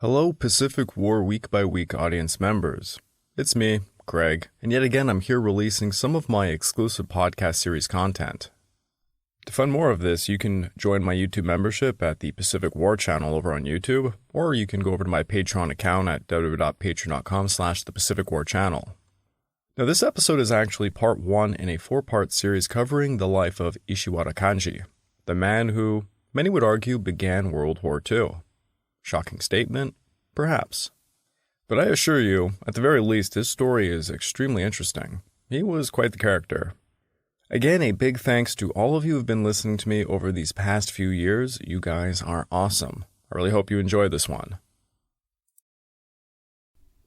Hello, Pacific War Week by Week audience members. It's me, Greg, and yet again I'm here releasing some of my exclusive podcast series content. To find more of this, you can join my YouTube membership at the Pacific War channel over on YouTube, or you can go over to my Patreon account at www.patreon.com/thepacificwarchannel. Now, this episode is actually part 1 in a 4-part series covering the life of Ishiwara Kanji, the man who, many would argue, began World War II. Shocking statement? Perhaps. But I assure you, at the very least, his story is extremely interesting. He was quite the character. Again, a big thanks to all of you who have been listening to me over these past few years. You guys are awesome. I really hope you enjoy this one.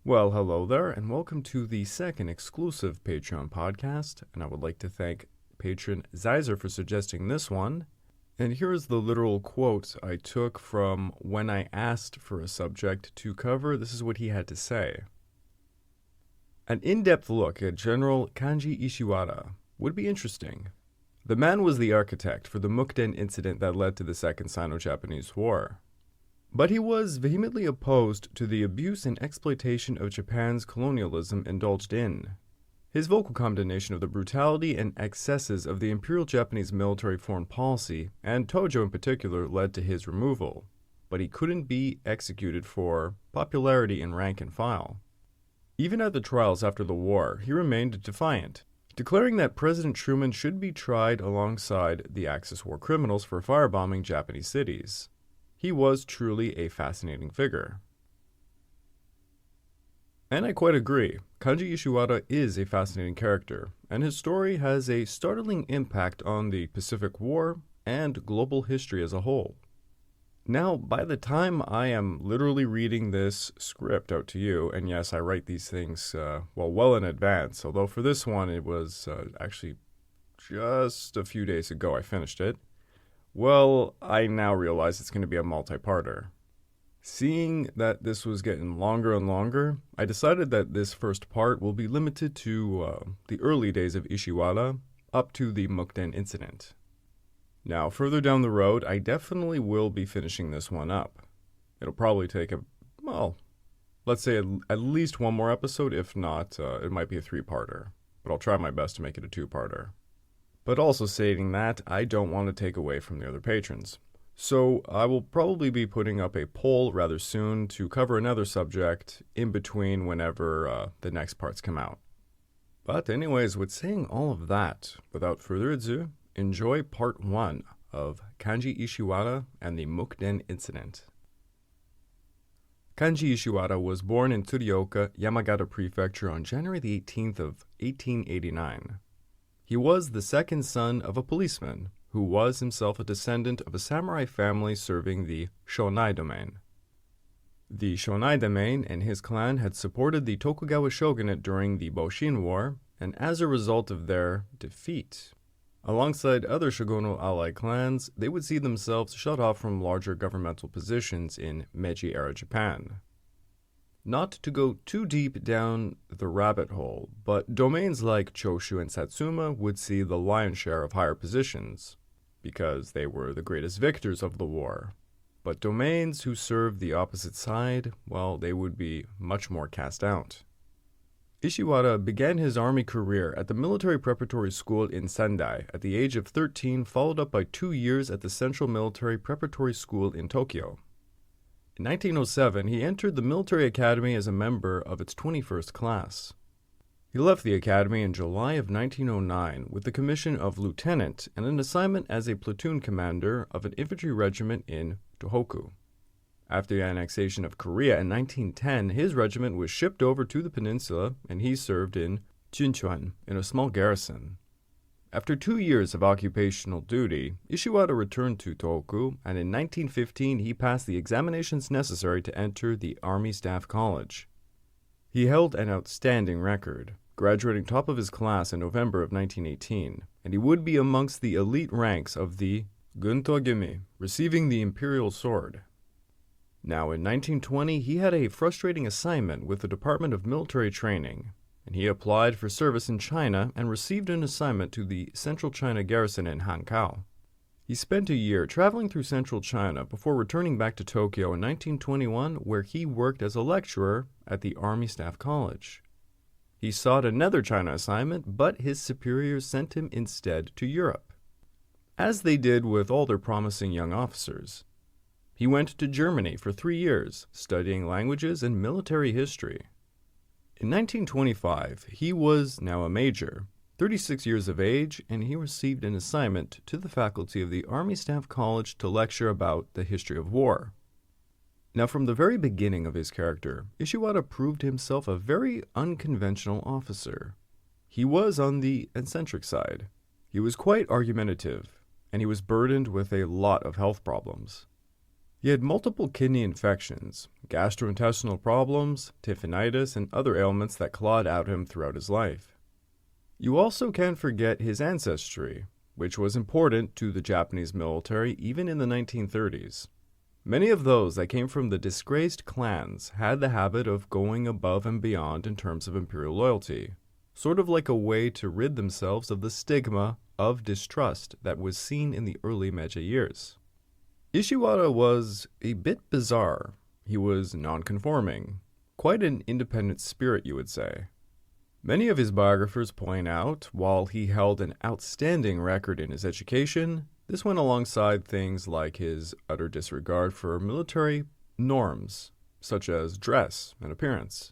Well, hello there, and welcome to the second exclusive Patreon podcast, and I would like to thank patron Zeiser for suggesting this one. And here's the literal quote I took from when I asked for a subject to cover. This is what he had to say. An in-depth look at General Kanji Ishiwara would be interesting. The man was the architect for the Mukden Incident that led to the Second Sino-Japanese War. But he was vehemently opposed to the abuse and exploitation of Japan's colonialism indulged in. His vocal condemnation of the brutality and excesses of the Imperial Japanese military foreign policy, and Tojo in particular, led to his removal. But he couldn't be executed for popularity in rank and file. Even at the trials after the war, he remained defiant, declaring that President Truman should be tried alongside the Axis war criminals for firebombing Japanese cities. He was truly a fascinating figure. And I quite agree, Kanji Ishiwara is a fascinating character, and his story has a startling impact on the Pacific War and global history as a whole. Now, by the time I am literally reading this script out to you, and yes, I write these things well in advance, although for this one it was actually just a few days ago I finished it, well, I now realize it's going to be a multi-parter. Seeing that this was getting longer and longer, I decided that this first part will be limited to the early days of Ishiwara up to the Mukden Incident. Now, further down the road, I definitely will be finishing this one up. It'll probably take let's say at least one more episode. If not, it might be a 3-parter, but I'll try my best to make it a 2-parter. But also stating that, I don't want to take away from the other patrons. So I will probably be putting up a poll rather soon to cover another subject in between whenever the next parts come out. But anyways, with saying all of that, without further ado, enjoy part 1 of Kanji Ishiwara and the Mukden Incident. Kanji Ishiwara was born in Tsurioka, Yamagata Prefecture on January the 18th of 1889. He was the second son of a policeman, who was himself a descendant of a samurai family serving the Shonai domain. The Shonai domain and his clan had supported the Tokugawa shogunate during the Boshin War, and as a result of their defeat, alongside other shogunal ally clans, they would see themselves shut off from larger governmental positions in Meiji-era Japan. Not to go too deep down the rabbit hole, but domains like Choshu and Satsuma would see the lion's share of higher positions, because they were the greatest victors of the war. But domains who served the opposite side, well, they would be much more cast out. Ishiwara began his army career at the military preparatory school in Sendai at the age of 13, followed up by 2 years at the Central Military Preparatory School in Tokyo. In 1907, he entered the military academy as a member of its 21st class. He left the academy in July of 1909 with the commission of lieutenant and an assignment as a platoon commander of an infantry regiment in Tohoku. After the annexation of Korea in 1910, his regiment was shipped over to the peninsula and he served in Jinchuan in a small garrison. After 2 years of occupational duty, Ishiwara returned to Tohoku, and in 1915 he passed the examinations necessary to enter the Army Staff College. He held an outstanding record, graduating top of his class in November of 1918, and he would be amongst the elite ranks of the Guntogimi, receiving the Imperial Sword. Now in 1920 he had a frustrating assignment with the Department of Military Training, and he applied for service in China and received an assignment to the Central China Garrison in Hankow. He spent a year traveling through central China before returning back to Tokyo in 1921, where he worked as a lecturer at the Army Staff College. He sought another China assignment, but his superiors sent him instead to Europe, as they did with all their promising young officers. He went to Germany for 3 years, studying languages and military history. In 1925, he was now a major, 36 years of age, and he received an assignment to the faculty of the Army Staff College to lecture about the history of war. Now, from the very beginning of his character, Ishiwara proved himself a very unconventional officer. He was on the eccentric side. He was quite argumentative, and he was burdened with a lot of health problems. He had multiple kidney infections, gastrointestinal problems, typhonitis, and other ailments that clawed at him throughout his life. You also can't forget his ancestry, which was important to the Japanese military even in the 1930s. Many of those that came from the disgraced clans had the habit of going above and beyond in terms of imperial loyalty, sort of like a way to rid themselves of the stigma of distrust that was seen in the early Meiji years. Ishiwara was a bit bizarre. He was nonconforming, quite an independent spirit, you would say. Many of his biographers point out, while he held an outstanding record in his education, this went alongside things like his utter disregard for military norms, such as dress and appearance.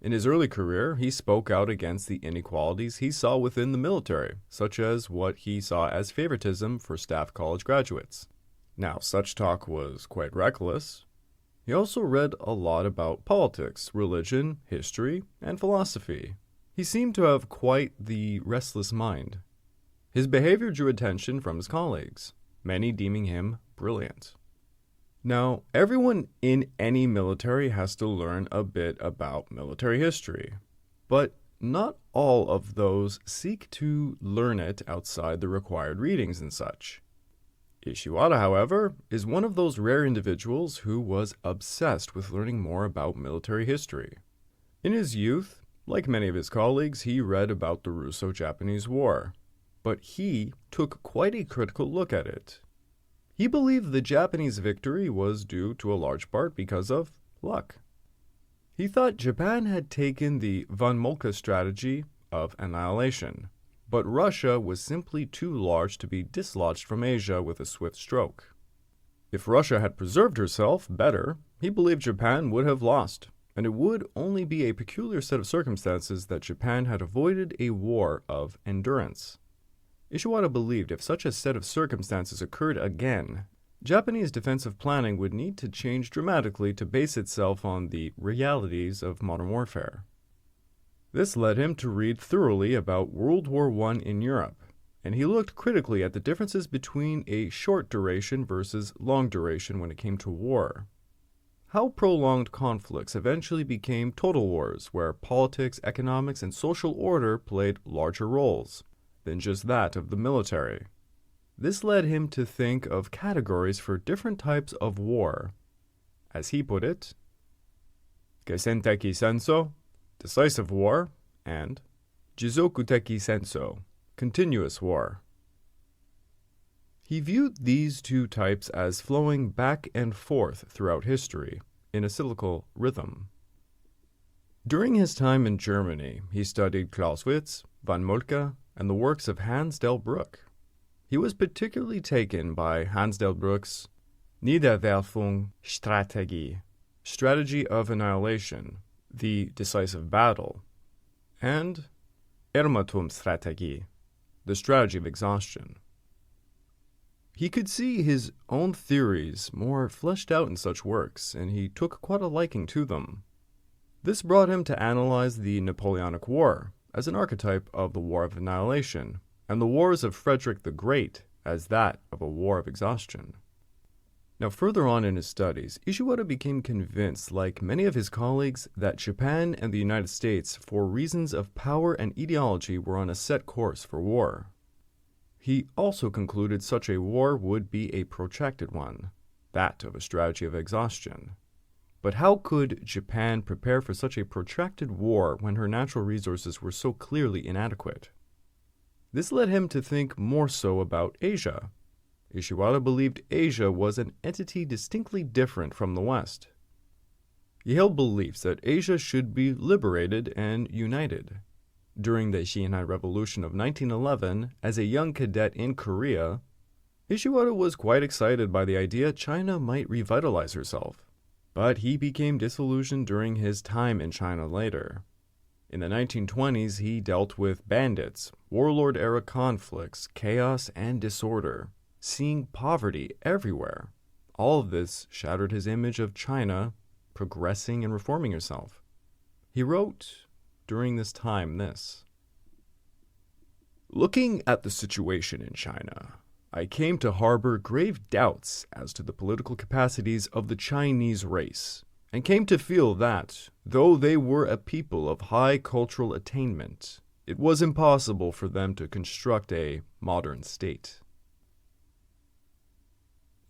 In his early career, he spoke out against the inequalities he saw within the military, such as what he saw as favoritism for staff college graduates. Now, such talk was quite reckless. He also read a lot about politics, religion, history, and philosophy. He seemed to have quite the restless mind. His behavior drew attention from his colleagues, many deeming him brilliant. Now, everyone in any military has to learn a bit about military history, but not all of those seek to learn it outside the required readings and such. Ishiwara, however, is one of those rare individuals who was obsessed with learning more about military history. In his youth, like many of his colleagues, he read about the Russo-Japanese War, but he took quite a critical look at it. He believed the Japanese victory was due to a large part because of luck. He thought Japan had taken the von Moltke strategy of annihilation, but Russia was simply too large to be dislodged from Asia with a swift stroke. If Russia had preserved herself better, he believed Japan would have lost, and it would only be a peculiar set of circumstances that Japan had avoided a war of endurance. Ishiwara believed if such a set of circumstances occurred again, Japanese defensive planning would need to change dramatically to base itself on the realities of modern warfare. This led him to read thoroughly about World War I in Europe, and he looked critically at the differences between a short duration versus long duration when it came to war. How prolonged conflicts eventually became total wars, where politics, economics, and social order played larger roles than just that of the military. This led him to think of categories for different types of war. As he put it, Geisenteki senso, decisive war, and Jizokuteki senso, continuous war. He viewed these two types as flowing back and forth throughout history in a cyclical rhythm. During his time in Germany, he studied Clausewitz, von Moltke, and the works of Hans Delbrück. He was particularly taken by Hans Delbrück's Niederwerfung Strategie, strategy of annihilation, the decisive battle, and Ermatumstrategie, the strategy of exhaustion. He could see his own theories more fleshed out in such works, and he took quite a liking to them. This brought him to analyze the Napoleonic War as an archetype of the War of Annihilation, and the wars of Frederick the Great as that of a war of exhaustion. Now, further on in his studies, Ishiwara became convinced, like many of his colleagues, that Japan and the United States, for reasons of power and ideology, were on a set course for war. He also concluded such a war would be a protracted one, that of a strategy of exhaustion. But how could Japan prepare for such a protracted war when her natural resources were so clearly inadequate? This led him to think more so about Asia. Ishiwara believed Asia was an entity distinctly different from the West. He held beliefs that Asia should be liberated and united. During the Shinai Revolution of 1911, as a young cadet in Korea, Ishiwara was quite excited by the idea China might revitalize herself, but he became disillusioned during his time in China later. In the 1920s, he dealt with bandits, warlord-era conflicts, chaos, and disorder, seeing poverty everywhere. All of this shattered his image of China progressing and reforming herself. He wrote during this time this: "Looking at the situation in China, I came to harbor grave doubts as to the political capacities of the Chinese race, and came to feel that, though they were a people of high cultural attainment, it was impossible for them to construct a modern state."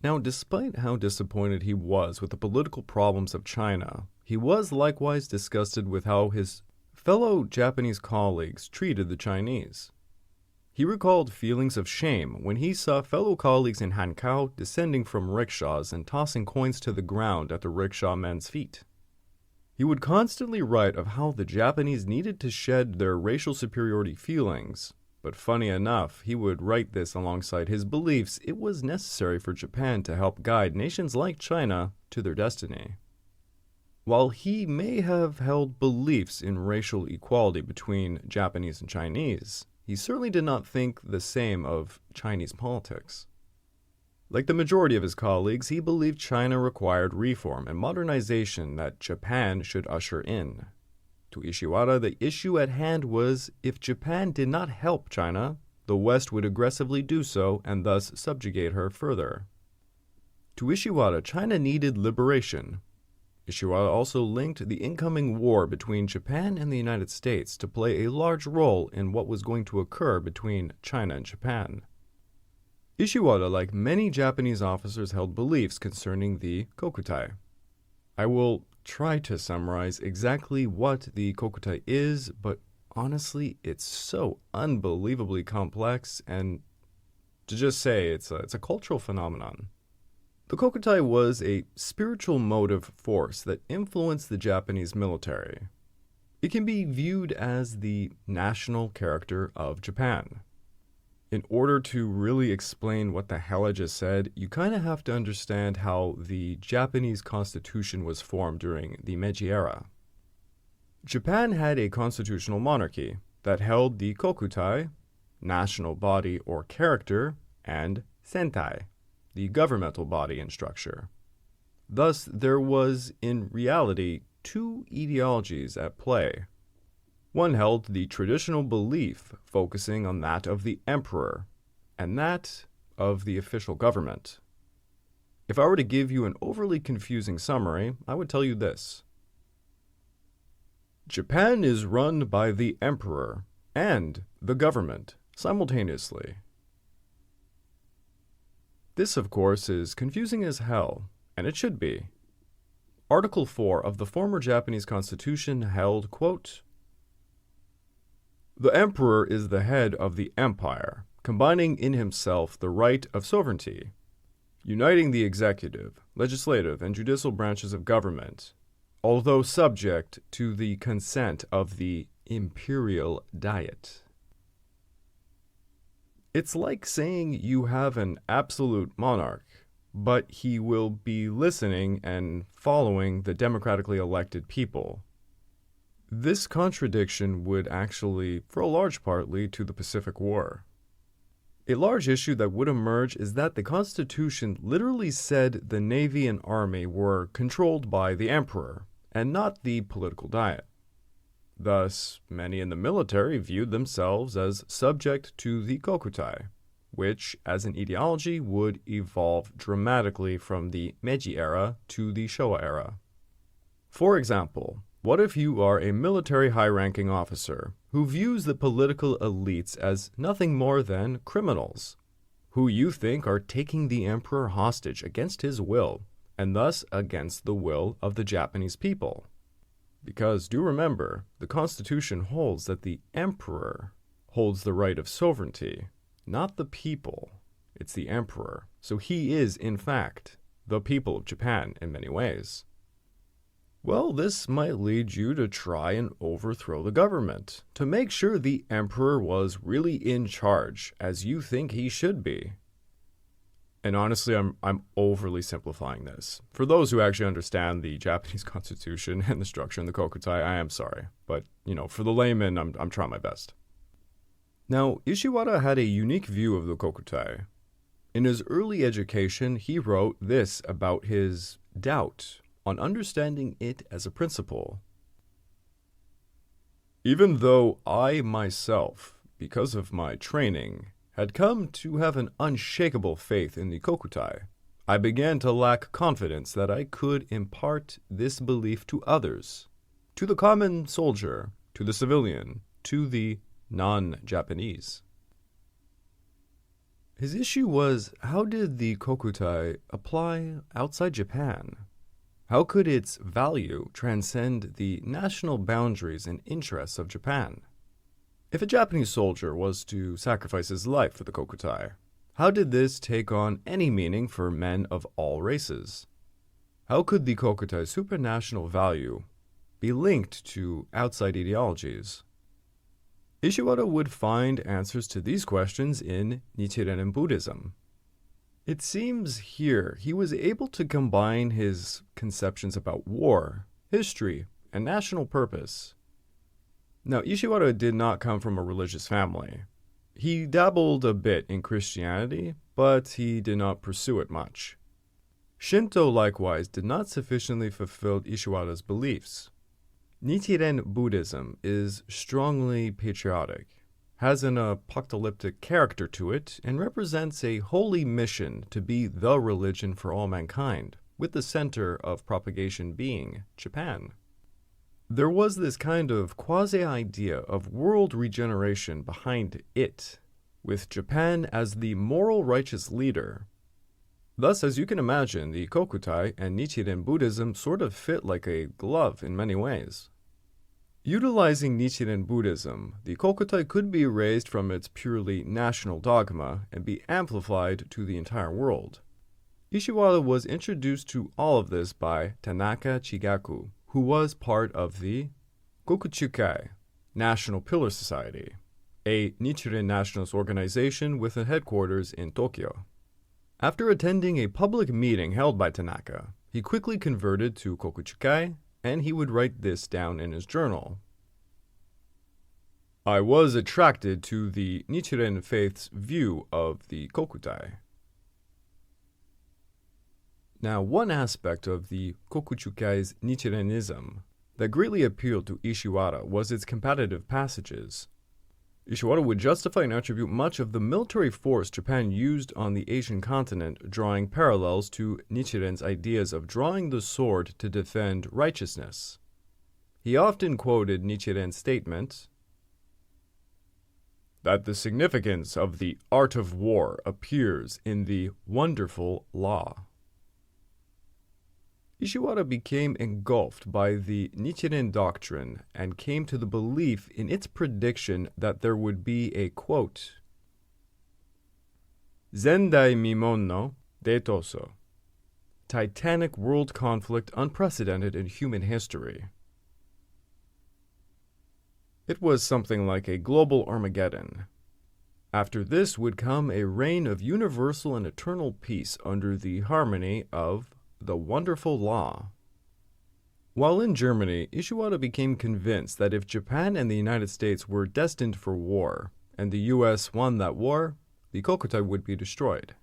Now, despite how disappointed he was with the political problems of China, he was likewise disgusted with how his fellow Japanese colleagues treated the Chinese. He recalled feelings of shame when he saw fellow colleagues in Hankow descending from rickshaws and tossing coins to the ground at the rickshaw men's feet. He would constantly write of how the Japanese needed to shed their racial superiority feelings, but funny enough, he would write this alongside his beliefs it was necessary for Japan to help guide nations like China to their destiny. While he may have held beliefs in racial equality between Japanese and Chinese, he certainly did not think the same of Chinese politics. Like the majority of his colleagues, he believed China required reform and modernization that Japan should usher in. To Ishiwara, the issue at hand was if Japan did not help China, the West would aggressively do so and thus subjugate her further. To Ishiwara, China needed liberation. Ishiwara also linked the incoming war between Japan and the United States to play a large role in what was going to occur between China and Japan. Ishiwara, like many Japanese officers, held beliefs concerning the Kokutai. I will try to summarize exactly what the Kokutai is, but honestly, it's so unbelievably complex, and to just say it's a cultural phenomenon. The Kokutai was a spiritual motive force that influenced the Japanese military. It can be viewed as the national character of Japan. In order to really explain what the hell I just said, you kind of have to understand how the Japanese constitution was formed during the Meiji era. Japan had a constitutional monarchy that held the Kokutai, national body or character, and Sentai, the governmental body and structure. Thus, there was, in reality, two ideologies at play. One held the traditional belief focusing on that of the emperor, and that of the official government. If I were to give you an overly confusing summary, I would tell you this: Japan is run by the emperor and the government simultaneously. This, of course, is confusing as hell, and it should be. Article 4 of the former Japanese constitution held, quote, "The emperor is the head of the empire, combining in himself the right of sovereignty, uniting the executive, legislative, and judicial branches of government, although subject to the consent of the imperial diet." It's like saying you have an absolute monarch, but he will be listening and following the democratically elected people. This contradiction would actually, for a large part, lead to the Pacific War. A large issue that would emerge is that the Constitution literally said the Navy and Army were controlled by the Emperor, and not the political diet. Thus, many in the military viewed themselves as subject to the Kokutai, which, as an ideology, would evolve dramatically from the Meiji era to the Showa era. For example, what if you are a military high-ranking officer who views the political elites as nothing more than criminals, who you think are taking the emperor hostage against his will, and thus against the will of the Japanese people? Because, do remember, the Constitution holds that the emperor holds the right of sovereignty, not the people. It's the emperor. So he is, in fact, the people of Japan in many ways. Well, this might lead you to try and overthrow the government, to make sure the emperor was really in charge, as you think he should be. And honestly, I'm overly simplifying this. For those who actually understand the Japanese constitution and the structure in the Kokutai, I am sorry. But, for the layman, I'm trying my best. Now, Ishiwara had a unique view of the Kokutai. In his early education, he wrote this about his doubt on understanding it as a principle. Even though I myself, because of my training, had come to have an unshakable faith in the Kokutai, I began to lack confidence that I could impart this belief to others, to the common soldier, to the civilian, to the non-Japanese. His issue was, how did the Kokutai apply outside Japan? How could its value transcend the national boundaries and interests of Japan? If a Japanese soldier was to sacrifice his life for the Kokutai, how did this take on any meaning for men of all races? How could the Kokutai's supranational value be linked to outside ideologies? Ishiwara would find answers to these questions in Nichiren Buddhism. It seems here he was able to combine his conceptions about war, history, and national purpose. Now, Ishiwara did not come from a religious family. He dabbled a bit in Christianity, but he did not pursue it much. Shinto likewise did not sufficiently fulfill Ishiwara's beliefs. Nichiren Buddhism is strongly patriotic, has an apocalyptic character to it, and represents a holy mission to be the religion for all mankind, with the center of propagation being Japan. There was this kind of quasi-idea of world regeneration behind it, with Japan as the moral righteous leader. Thus, as you can imagine, the Kokutai and Nichiren Buddhism sort of fit like a glove in many ways. Utilizing Nichiren Buddhism, the Kokutai could be erased from its purely national dogma and be amplified to the entire world. Ishiwara was introduced to all of this by Tanaka Chigaku, who was part of the Kokuchukai, National Pillar Society, a Nichiren nationalist organization with a headquarters in Tokyo. After attending a public meeting held by Tanaka, he quickly converted to Kokuchukai, and he would write this down in his journal. I was attracted to the Nichiren faith's view of the Kokutai. Now, one aspect of the Kokuchukai's Nichirenism that greatly appealed to Ishiwara was its competitive passages. Ishiwara would justify and attribute much of the military force Japan used on the Asian continent, drawing parallels to Nichiren's ideas of drawing the sword to defend righteousness. He often quoted Nichiren's statement that the significance of the art of war appears in the wonderful law. Ishiwara became engulfed by the Nichiren doctrine and came to the belief in its prediction that there would be a, quote, Zendai Mimon no Deitoso, titanic world conflict unprecedented in human history. It was something like a global Armageddon. After this would come a reign of universal and eternal peace under the harmony of the wonderful law. While in Germany, Ishiwara became convinced that if Japan and the United States were destined for war, and the U.S. won that war, the Kokutai would be destroyed.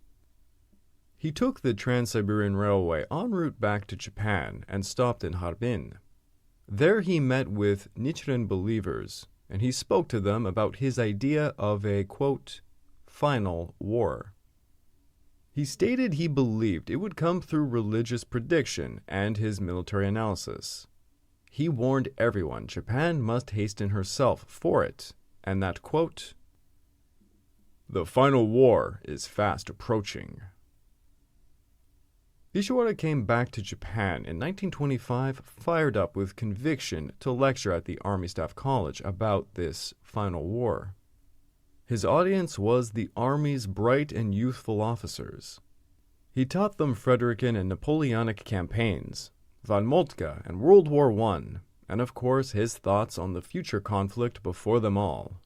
He took the Trans-Siberian Railway en route back to Japan and stopped in Harbin. There he met with Nichiren believers, and he spoke to them about his idea of a, quote, final war. He stated he believed it would come through religious prediction and his military analysis. He warned everyone Japan must hasten herself for it, and that, quote, the final war is fast approaching. Ishiwara came back to Japan in 1925, fired up with conviction to lecture at the Army Staff College about this final war. His audience was the army's bright and youthful officers. He taught them Frederican and Napoleonic campaigns, von Moltke and World War I, and of course his thoughts on the future conflict before them all.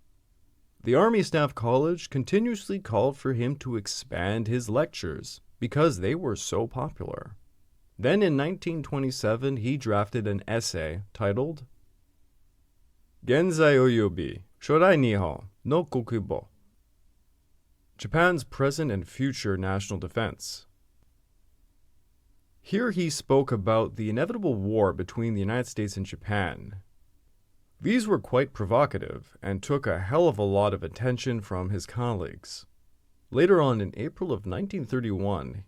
The Army Staff College continuously called for him to expand his lectures because they were so popular. Then in 1927 he drafted an essay titled Genzai Oyobi Shorai Nihon no Kokubo, Japan's Present and Future National Defense. Here he spoke about the inevitable war between the United States and Japan. These were quite provocative and took a hell of a lot of attention from his colleagues. Later on, in April of 1931,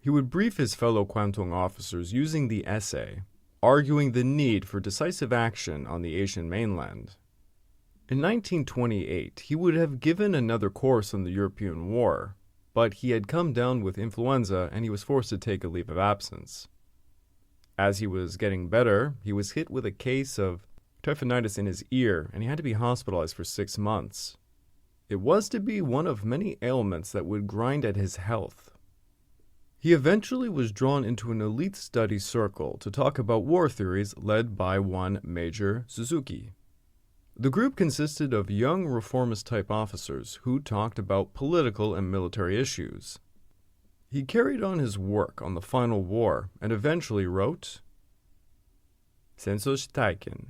he would brief his fellow Kwantung officers using the essay, arguing the need for decisive action on the Asian mainland. In 1928, he would have given another course on the European War, but he had come down with influenza and he was forced to take a leave of absence. As he was getting better, he was hit with a case of typhonitis in his ear and he had to be hospitalized for 6 months. It was to be one of many ailments that would grind at his health. He eventually was drawn into an elite study circle to talk about war theories led by one Major Suzuki. The group consisted of young reformist-type officers who talked about political and military issues. He carried on his work on the final war and eventually wrote Senso Shitaiken,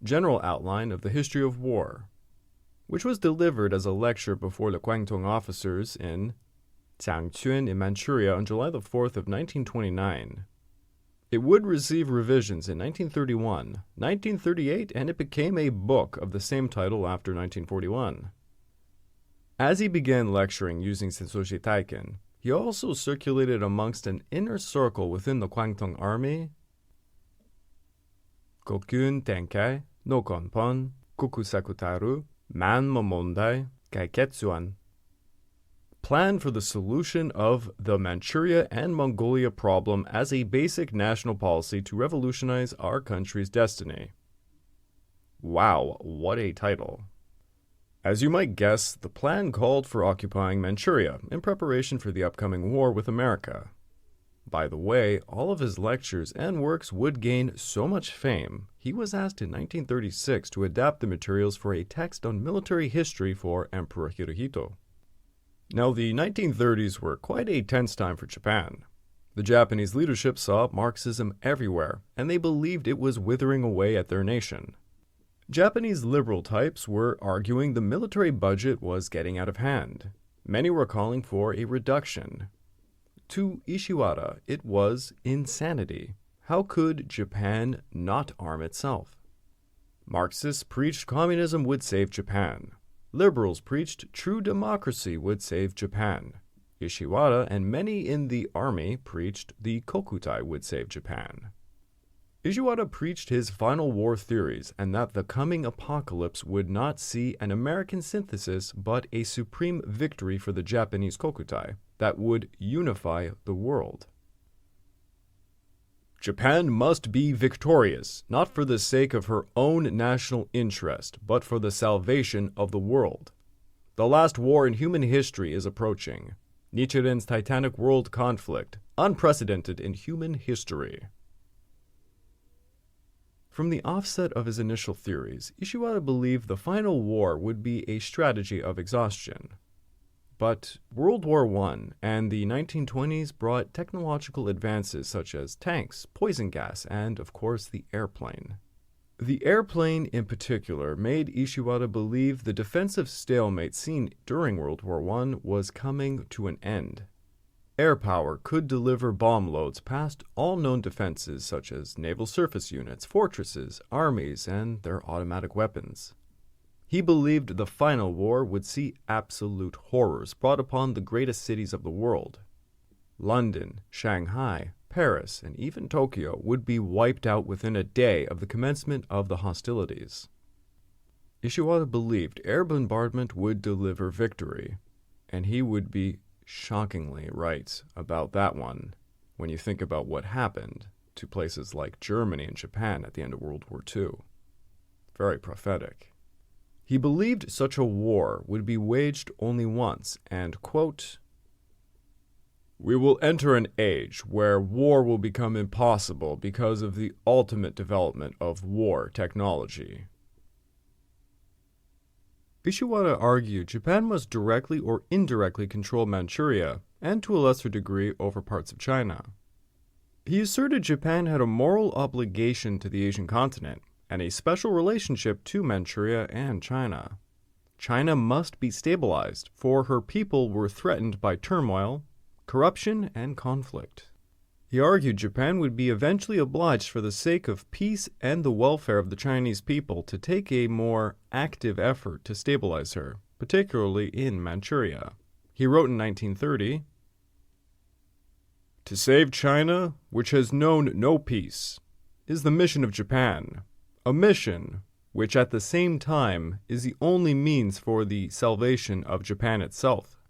General Outline of the History of War, which was delivered as a lecture before the Kwantung officers in Changchun in Manchuria on July the 4th of 1929. It would receive revisions in 1931, 1938, and it became a book of the same title after 1941. As he began lecturing using Sensoshi Taiken, he also circulated amongst an inner circle within the Kwantung Army Kokyun Tenkai, Nonconforming, Kokusakutaru, Manmo Mondai, Kaiketsuan. Plan for the solution of the Manchuria and Mongolia problem as a basic national policy to revolutionize our country's destiny. Wow, what a title. As you might guess, the plan called for occupying Manchuria in preparation for the upcoming war with America. By the way, all of his lectures and works would gain so much fame, he was asked in 1936 to adapt the materials for a text on military history for Emperor Hirohito. Now, the 1930s were quite a tense time for Japan. The Japanese leadership saw Marxism everywhere, and they believed it was withering away at their nation. Japanese liberal types were arguing the military budget was getting out of hand. Many were calling for a reduction. To Ishiwara, it was insanity. How could Japan not arm itself? Marxists preached communism would save Japan. Liberals preached true democracy would save Japan. Ishiwara and many in the army preached the Kokutai would save Japan. Ishiwara preached his final war theories and that the coming apocalypse would not see an American synthesis but a supreme victory for the Japanese Kokutai that would unify the world. Japan must be victorious, not for the sake of her own national interest, but for the salvation of the world. The last war in human history is approaching. Nichiren's titanic world conflict, unprecedented in human history. From the offset of his initial theories, Ishiwara believed the final war would be a strategy of exhaustion. But World War I and the 1920s brought technological advances such as tanks, poison gas, and, of course, the airplane. The airplane, in particular, made Ishiwara believe the defensive stalemate seen during World War I was coming to an end. Air power could deliver bomb loads past all known defenses such as naval surface units, fortresses, armies, and their automatic weapons. He believed the final war would see absolute horrors brought upon the greatest cities of the world. London, Shanghai, Paris, and even Tokyo would be wiped out within a day of the commencement of the hostilities. Ishiwara believed air bombardment would deliver victory, and he would be shockingly right about that one when you think about what happened to places like Germany and Japan at the end of World War II. Very prophetic. He believed such a war would be waged only once, and, quote, "We will enter an age where war will become impossible because of the ultimate development of war technology." Ishiwara argued Japan must directly or indirectly control Manchuria, and to a lesser degree over parts of China. He asserted Japan had a moral obligation to the Asian continent, and a special relationship to Manchuria and China. China must be stabilized, for her people were threatened by turmoil, corruption, and conflict. He argued Japan would be eventually obliged for the sake of peace and the welfare of the Chinese people to take a more active effort to stabilize her, particularly in Manchuria. He wrote in 1930, "To save China, which has known no peace, is the mission of Japan, a mission which at the same time is the only means for the salvation of Japan itself.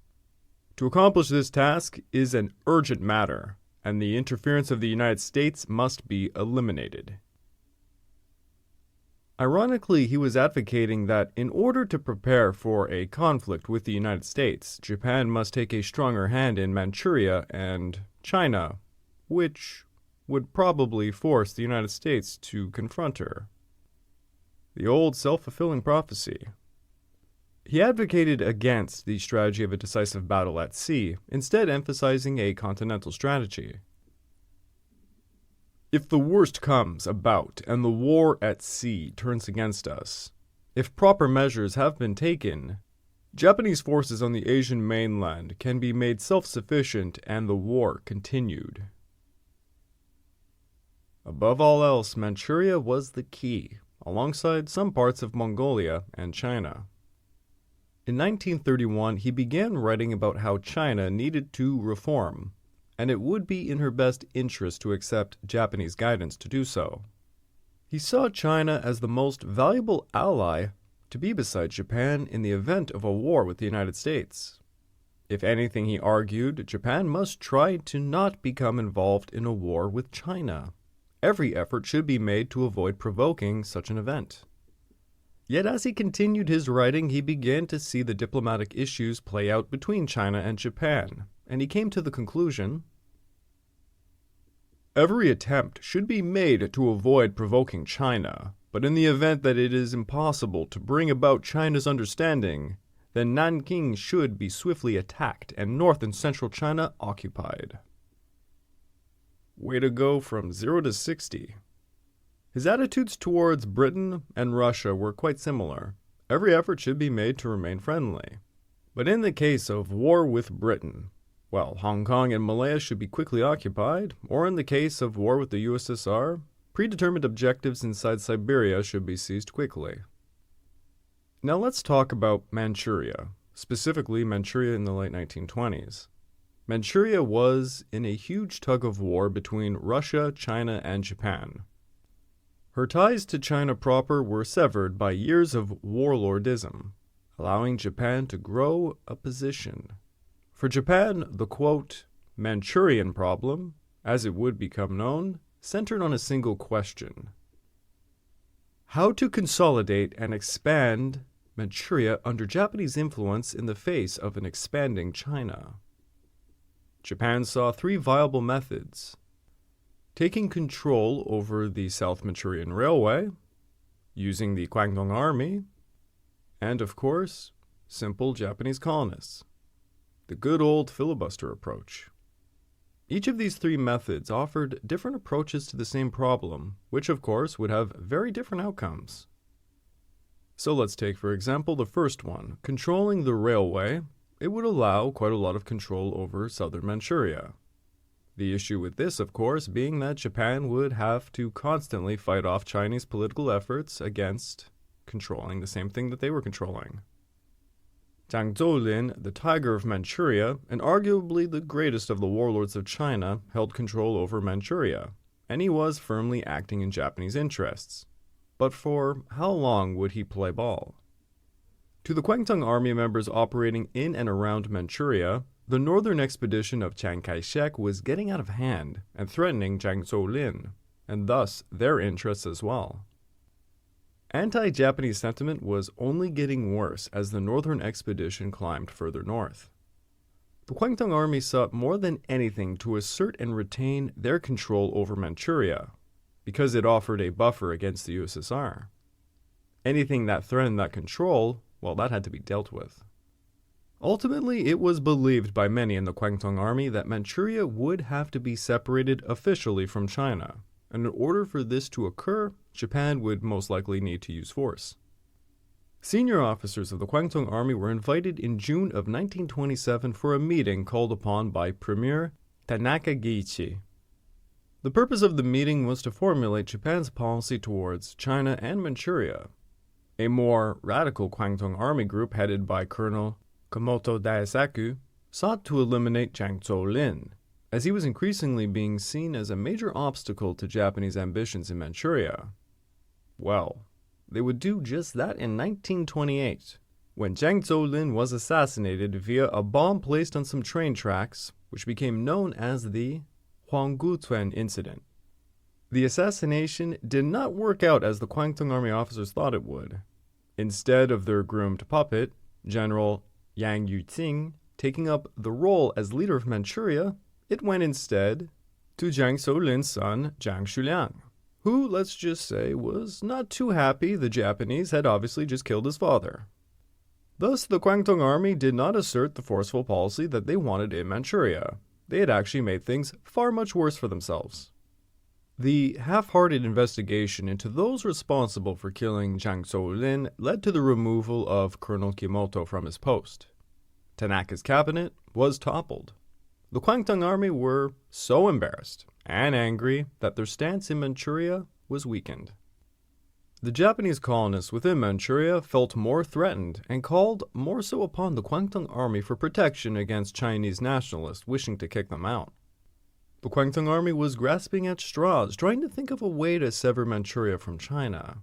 To accomplish this task is an urgent matter, and the interference of the United States must be eliminated." Ironically, he was advocating that in order to prepare for a conflict with the United States, Japan must take a stronger hand in Manchuria and China, which would probably force the United States to confront her. The old self-fulfilling prophecy. He advocated against the strategy of a decisive battle at sea, instead emphasizing a continental strategy. "If the worst comes about and the war at sea turns against us, if proper measures have been taken, Japanese forces on the Asian mainland can be made self-sufficient and the war continued." Above all else, Manchuria was the key, alongside some parts of Mongolia and China. In 1931, he began writing about how China needed to reform, and it would be in her best interest to accept Japanese guidance to do so. He saw China as the most valuable ally to be beside Japan in the event of a war with the United States. If anything, he argued, Japan must try to not become involved in a war with China. Every effort should be made to avoid provoking such an event. Yet as he continued his writing, he began to see the diplomatic issues play out between China and Japan, and he came to the conclusion, "Every attempt should be made to avoid provoking China, but in the event that it is impossible to bring about China's understanding, then Nanking should be swiftly attacked and North and Central China occupied." Way to go from 0 to 60. His attitudes towards Britain and Russia were quite similar. Every effort should be made to remain friendly. But in the case of war with Britain, well, Hong Kong and Malaya should be quickly occupied, or in the case of war with the USSR, predetermined objectives inside Siberia should be seized quickly. Now let's talk about Manchuria, specifically Manchuria in the late 1920s. Manchuria was in a huge tug-of-war between Russia, China, and Japan. Her ties to China proper were severed by years of warlordism, allowing Japan to grow a position. For Japan, the quote, Manchurian problem, as it would become known, centered on a single question: how to consolidate and expand Manchuria under Japanese influence in the face of an expanding China. Japan saw three viable methods: taking control over the South Manchurian Railway, using the Kwangtung Army, and, of course, simple Japanese colonists. The good old filibuster approach. Each of these three methods offered different approaches to the same problem, which, of course, would have very different outcomes. So let's take, for example, the first one, controlling the railway. It would allow quite a lot of control over southern Manchuria. The issue with this, of course, being that Japan would have to constantly fight off Chinese political efforts against controlling the same thing that they were controlling. Zhang Zolin, the Tiger of Manchuria, and arguably the greatest of the warlords of China, held control over Manchuria, and he was firmly acting in Japanese interests. But for how long would he play ball? To the Kwangtung Army members operating in and around Manchuria, the northern expedition of Chiang Kai-shek was getting out of hand and threatening Zhang Zolin, and thus their interests as well. Anti-Japanese sentiment was only getting worse as the northern expedition climbed further north. The Kwangtung Army sought more than anything to assert and retain their control over Manchuria, because it offered a buffer against the USSR. Anything that threatened that control, well, that had to be dealt with. Ultimately, it was believed by many in the Kwangtung Army that Manchuria would have to be separated officially from China, and in order for this to occur, Japan would most likely need to use force. Senior officers of the Kwangtung Army were invited in June of 1927 for a meeting called upon by Premier Tanaka Giichi. The purpose of the meeting was to formulate Japan's policy towards China and Manchuria. A more radical Kwangtung Army group headed by Colonel Komoto Daisaku sought to eliminate Zhang Zuolin, as he was increasingly being seen as a major obstacle to Japanese ambitions in Manchuria. Well, they would do just that in 1928, when Zhang Zuolin was assassinated via a bomb placed on some train tracks, which became known as the Mukden Incident. The assassination did not work out as the Kwangtung Army officers thought it would. Instead of their groomed puppet, General Yang Yuting, taking up the role as leader of Manchuria, it went instead to Zhang Zuolin's son, Zhang Shuliang, who, let's just say, was not too happy the Japanese had obviously just killed his father. Thus, the Kwangtung Army did not assert the forceful policy that they wanted in Manchuria. They had actually made things far much worse for themselves. The half-hearted investigation into those responsible for killing Zhang Zuolin led to the removal of Colonel Kimoto from his post. Tanaka's cabinet was toppled. The Kwangtung Army were so embarrassed and angry that their stance in Manchuria was weakened. The Japanese colonists within Manchuria felt more threatened and called more so upon the Kwangtung Army for protection against Chinese nationalists wishing to kick them out. The Kwangtung Army was grasping at straws, trying to think of a way to sever Manchuria from China.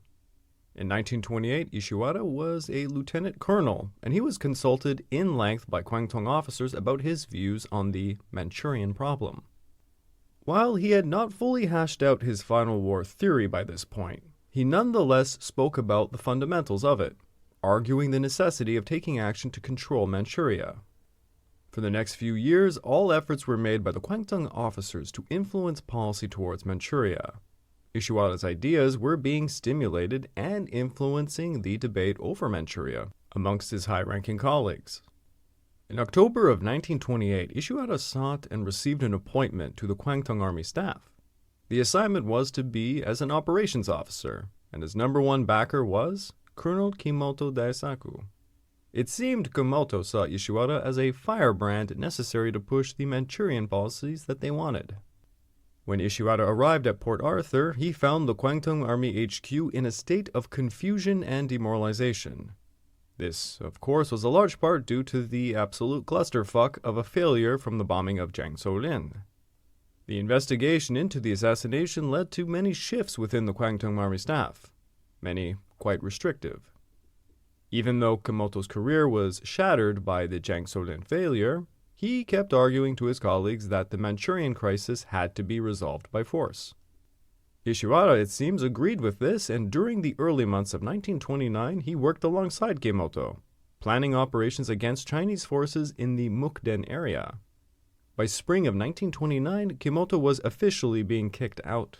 In 1928, Ishiwara was a lieutenant colonel, and he was consulted in length by Kwangtung officers about his views on the Manchurian problem. While he had not fully hashed out his final war theory by this point, he nonetheless spoke about the fundamentals of it, arguing the necessity of taking action to control Manchuria. For the next few years, all efforts were made by the Kwangtung officers to influence policy towards Manchuria. Ishiwara's ideas were being stimulated and influencing the debate over Manchuria amongst his high-ranking colleagues. In October of 1928, Ishiwara sought and received an appointment to the Kwangtung Army staff. The assignment was to be as an operations officer, and his number one backer was Colonel Komoto Daisaku. It seemed Komoto saw Ishiwara as a firebrand necessary to push the Manchurian policies that they wanted. When Ishiwara arrived at Port Arthur, he found the Kwangtung Army HQ in a state of confusion and demoralization. This, of course, was a large part due to the absolute clusterfuck of a failure from the bombing of Zhang Zuolin. The investigation into the assassination led to many shifts within the Kwangtung Army staff, many quite restrictive. Even though Komoto's career was shattered by the Zhang Zuolin failure, he kept arguing to his colleagues that the Manchurian crisis had to be resolved by force. Ishiwara, it seems, agreed with this, and during the early months of 1929, he worked alongside Komoto, planning operations against Chinese forces in the Mukden area. By spring of 1929, Komoto was officially being kicked out.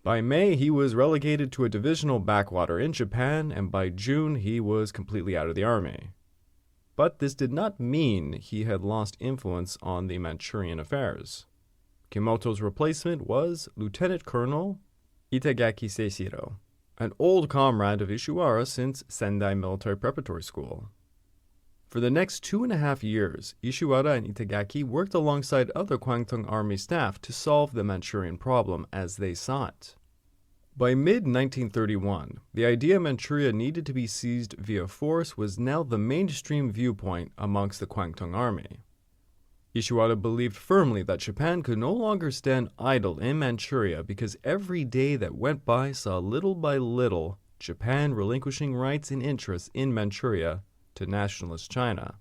By May, he was relegated to a divisional backwater in Japan, and by June, he was completely out of the army. But this did not mean he had lost influence on the Manchurian affairs. Komoto's replacement was Lieutenant Colonel Itagaki Seishiro, an old comrade of Ishiwara since Sendai Military Preparatory School. For the next 2.5 years, Ishiwara and Itagaki worked alongside other Kwangtung Army staff to solve the Manchurian problem as they saw it. By mid-1931, the idea Manchuria needed to be seized via force was now the mainstream viewpoint amongst the Kwangtung Army. Ishiwara believed firmly that Japan could no longer stand idle in Manchuria because every day that went by saw little by little Japan relinquishing rights and interests in Manchuria to nationalist China,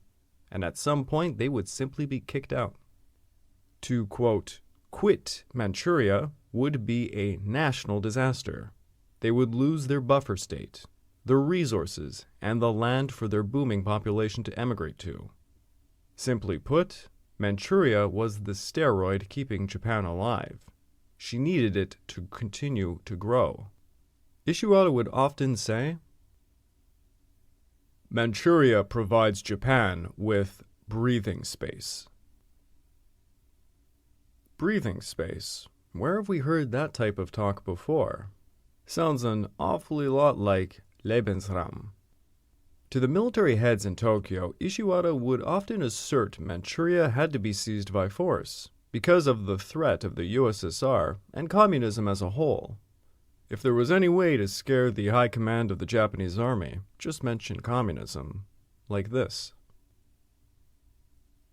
and at some point they would simply be kicked out. To, quote, quit Manchuria would be a national disaster. they would lose their buffer state, their resources, and the land for their booming population to emigrate to. Simply put, Manchuria was the steroid keeping Japan alive. She needed it to continue to grow. Ishiwara would often say, "Manchuria provides Japan with breathing space." Breathing space. Where have we heard that type of talk before? Sounds an awfully lot like Lebensraum. To the military heads in Tokyo, Ishiwara would often assert Manchuria had to be seized by force because of the threat of the USSR and communism as a whole. If there was any way to scare the high command of the Japanese army, just mention communism, like this.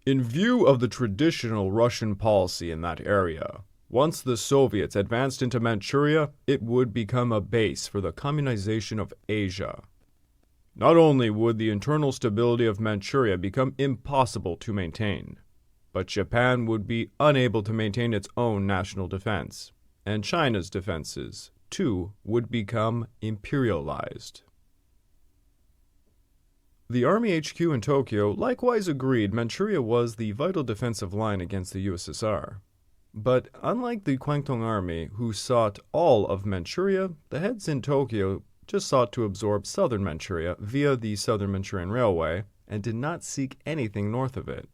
In view of the traditional Russian policy in that area, once the Soviets advanced into Manchuria, it would become a base for the communization of Asia. Not only would the internal stability of Manchuria become impossible to maintain, but Japan would be unable to maintain its own national defense, and China's defenses, too, would become imperialized. The Army HQ in Tokyo likewise agreed Manchuria was the vital defensive line against the USSR. But unlike the Kwangtung Army, who sought all of Manchuria, the heads in Tokyo just sought to absorb southern Manchuria via the Southern Manchurian Railway and did not seek anything north of it.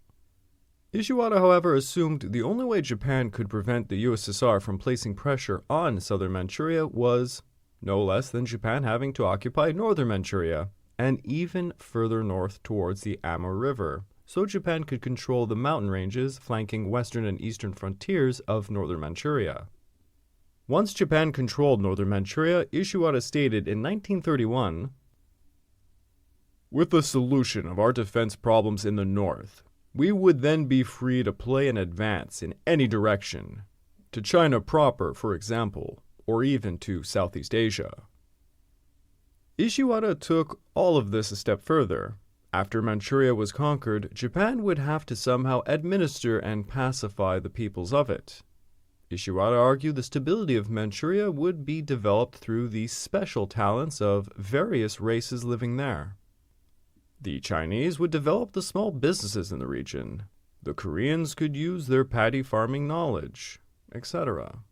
Ishiwara, however, assumed the only way Japan could prevent the USSR from placing pressure on southern Manchuria was no less than Japan having to occupy northern Manchuria and even further north towards the Amur River, so Japan could control the mountain ranges flanking western and eastern frontiers of northern Manchuria. Once Japan controlled northern Manchuria, Ishiwara stated in 1931, "With the solution of our defense problems in the north, we would then be free to play and advance in any direction, to China proper, for example, or even to Southeast Asia." Ishiwara took all of this a step further. After Manchuria was conquered, Japan would have to somehow administer and pacify the peoples of it. Ishiwara argued the stability of Manchuria would be developed through the special talents of various races living there. The Chinese would develop the small businesses in the region. The Koreans could use their paddy farming knowledge, etc.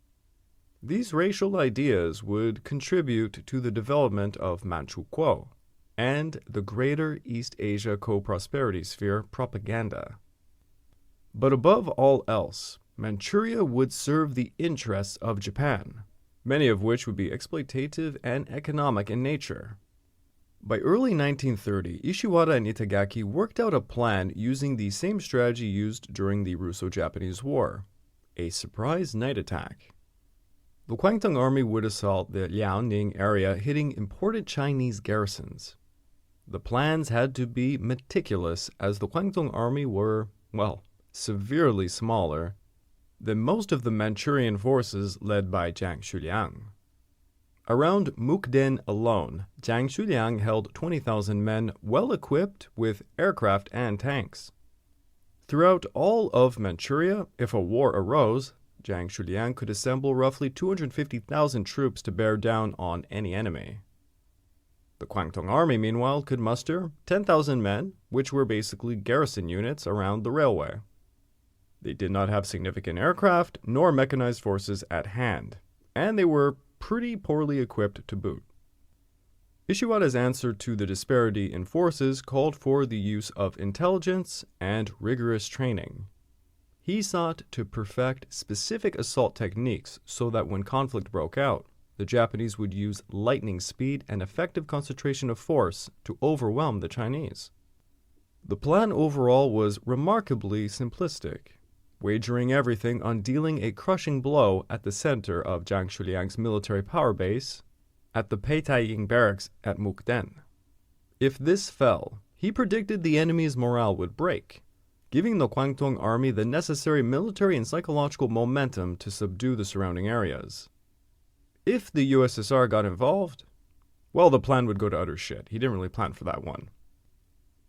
These racial ideas would contribute to the development of Manchukuo and the Greater East Asia Co-Prosperity Sphere propaganda. But above all else, Manchuria would serve the interests of Japan, many of which would be exploitative and economic in nature. By early 1930, Ishiwara and Itagaki worked out a plan using the same strategy used during the Russo-Japanese War, a surprise night attack. The Kwangtung Army would assault the Liaoning area, hitting important Chinese garrisons. The plans had to be meticulous as the Kwangtung Army were, severely smaller than most of the Manchurian forces led by Jiang Shuliang. Around Mukden alone, Jiang Shuliang held 20,000 men well-equipped with aircraft and tanks. Throughout all of Manchuria, if a war arose, Jiang Shuliang could assemble roughly 250,000 troops to bear down on any enemy. The Kwangtung Army, meanwhile, could muster 10,000 men, which were basically garrison units around the railway. They did not have significant aircraft nor mechanized forces at hand, and they were pretty poorly equipped to boot. Ishiwara's answer to the disparity in forces called for the use of intelligence and rigorous training. He sought to perfect specific assault techniques so that when conflict broke out, the Japanese would use lightning speed and effective concentration of force to overwhelm the Chinese. The plan overall was remarkably simplistic, wagering everything on dealing a crushing blow at the center of Jiang Shuliang's military power base, at the Peitaiying barracks at Mukden. If this fell, he predicted the enemy's morale would break, giving the Kwangtung Army the necessary military and psychological momentum to subdue the surrounding areas. If the USSR got involved, the plan would go to utter shit. He didn't really plan for that one.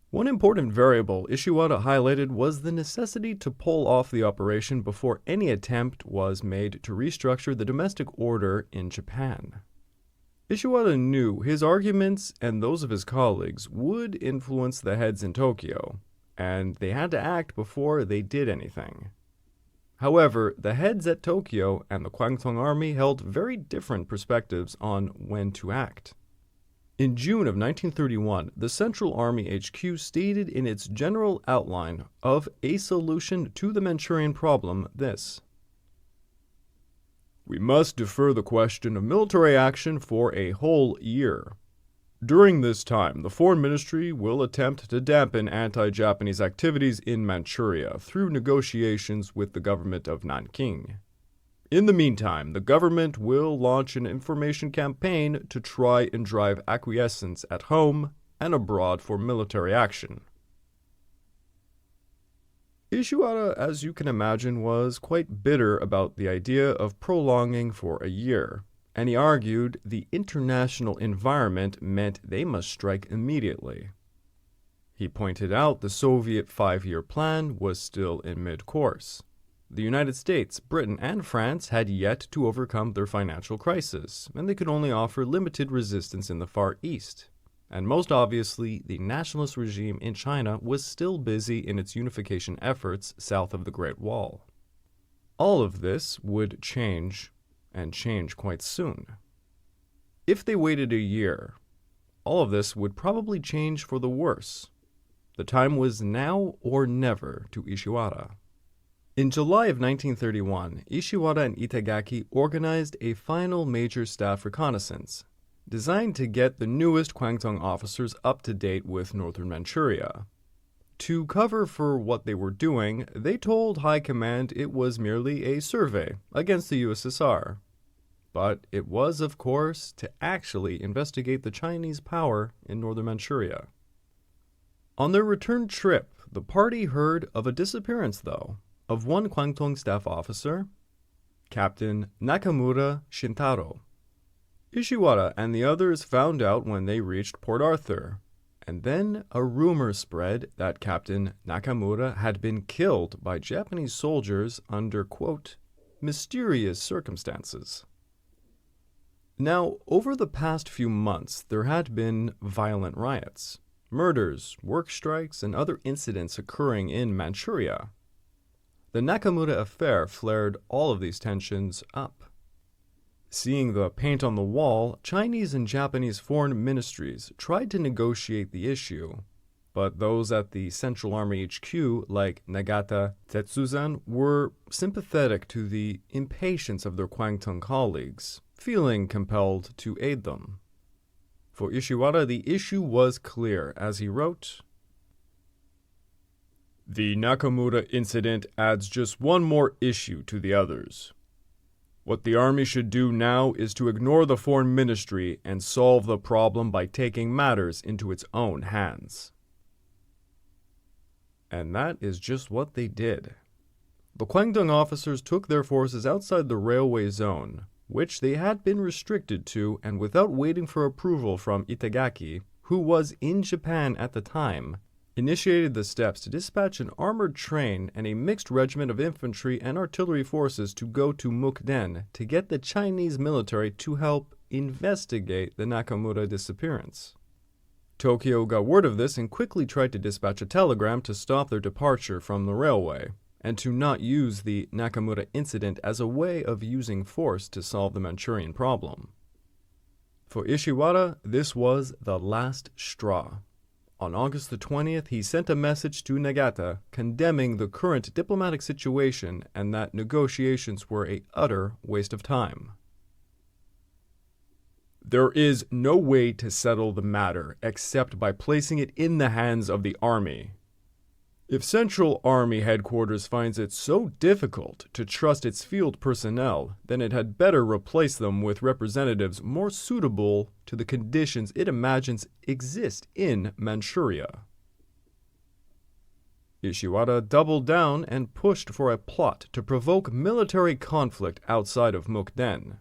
One important variable Ishiwara highlighted was the necessity to pull off the operation before any attempt was made to restructure the domestic order in Japan. Ishiwara knew his arguments and those of his colleagues would influence the heads in Tokyo, and they had to act before they did anything. However, the heads at Tokyo and the Kwangtung Army held very different perspectives on when to act. In June of 1931, the Central Army HQ stated in its general outline of a solution to the Manchurian problem this: "We must defer the question of military action for a whole year. During this time, the Foreign Ministry will attempt to dampen anti-Japanese activities in Manchuria through negotiations with the government of Nanking. In the meantime, the government will launch an information campaign to try and drive acquiescence at home and abroad for military action." Ishiwara, as you can imagine, was quite bitter about the idea of prolonging for a year, and he argued the international environment meant they must strike immediately. He pointed out the Soviet 5-year plan was still in mid-course. The United States, Britain, and France had yet to overcome their financial crisis, and they could only offer limited resistance in the Far East. And most obviously, the nationalist regime in China was still busy in its unification efforts south of the Great Wall. All of this would change, and change quite soon. If they waited a year, all of this would probably change for the worse. The time was now or never to Ishiwara. In July of 1931, Ishiwara and Itagaki organized a final major staff reconnaissance, designed to get the newest Kwangtung officers up to date with northern Manchuria. To cover for what they were doing, they told High Command it was merely a survey against the USSR. But it was, of course, to actually investigate the Chinese power in northern Manchuria. On their return trip, the party heard of a disappearance, though, of one Kwangtung staff officer, Captain Nakamura Shintaro. Ishiwara and the others found out when they reached Port Arthur, and then a rumor spread that Captain Nakamura had been killed by Japanese soldiers under, quote, mysterious circumstances. Now, over the past few months, there had been violent riots, murders, work strikes, and other incidents occurring in Manchuria. The Nakamura affair flared all of these tensions up. Seeing the paint on the wall, Chinese and Japanese foreign ministries tried to negotiate the issue, but those at the Central Army HQ, like Nagata Tetsuzan, were sympathetic to the impatience of their Kwangtung colleagues, feeling compelled to aid them. For Ishiwara, the issue was clear, as he wrote, "The Nakamura incident adds just one more issue to the others. What the army should do now is to ignore the foreign ministry and solve the problem by taking matters into its own hands." And that is just what they did. The Kwangtung officers took their forces outside the railway zone, which they had been restricted to, and without waiting for approval from Itagaki, who was in Japan at the time, initiated the steps to dispatch an armored train and a mixed regiment of infantry and artillery forces to go to Mukden to get the Chinese military to help investigate the Nakamura disappearance. Tokyo got word of this and quickly tried to dispatch a telegram to stop their departure from the railway, and to not use the Nakamura incident as a way of using force to solve the Manchurian problem. For Ishiwara, this was the last straw. On August the 20th, he sent a message to Nagata condemning the current diplomatic situation and that negotiations were an utter waste of time. "There is no way to settle the matter except by placing it in the hands of the army. If Central Army Headquarters finds it so difficult to trust its field personnel, then it had better replace them with representatives more suitable to the conditions it imagines exist in Manchuria." Ishiwara doubled down and pushed for a plot to provoke military conflict outside of Mukden.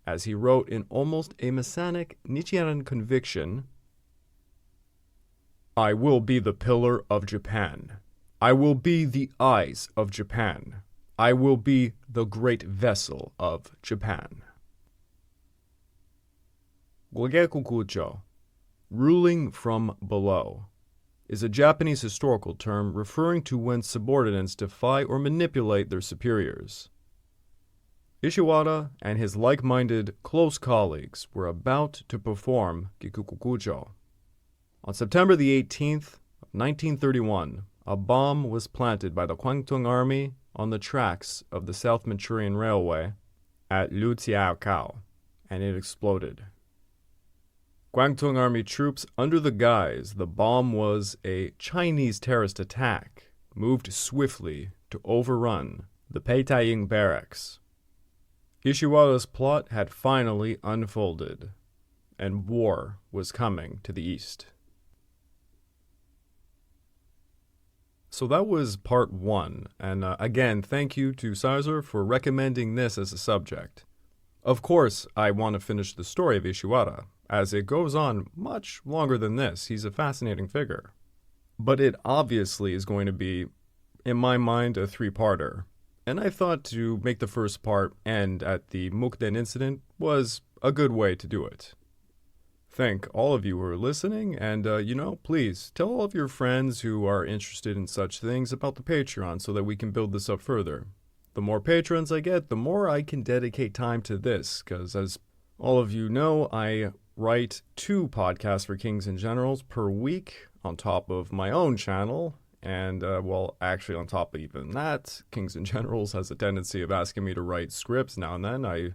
As he wrote in almost a messianic Nietzschean conviction, "I will be the pillar of Japan. I will be the eyes of Japan. I will be the great vessel of Japan." Gogekokucho, ruling from below, is a Japanese historical term referring to when subordinates defy or manipulate their superiors. Ishiwara and his like-minded close colleagues were about to perform Gikukukujo. On September the 18th of 1931, a bomb was planted by the Kwangtung Army on the tracks of the South Manchurian Railway at Lujiaokao, and it exploded. Kwangtung Army troops, under the guise the bomb was a Chinese terrorist attack, moved swiftly to overrun the Peitaing barracks. Ishiwara's plot had finally unfolded, and war was coming to the east. So that was part 1, and again, thank you to Caesar for recommending this as a subject. Of course, I want to finish the story of Ishiwara, as it goes on much longer than this. He's a fascinating figure. But it obviously is going to be, in my mind, a 3-parter. And I thought to make the first part end at the Mukden Incident was a good way to do it. Thank all of you who are listening, and, please tell all of your friends who are interested in such things about the Patreon so that we can build this up further. The more patrons I get, the more I can dedicate time to this, because as all of you know, I write 2 podcasts for Kings and Generals per week on top of my own channel, and, actually on top of even that, Kings and Generals has a tendency of asking me to write scripts now and then.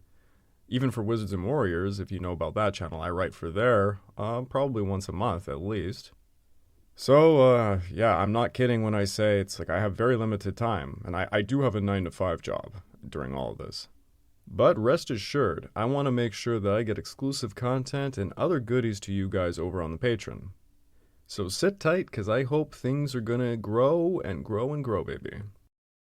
Even for Wizards and Warriors, if you know about that channel, I write for there, probably once a month at least. So, I'm not kidding when I say it's like I have very limited time, and I do have a 9-to-5 job during all of this. But rest assured, I want to make sure that I get exclusive content and other goodies to you guys over on the Patreon. So sit tight, because I hope things are going to grow and grow and grow, baby.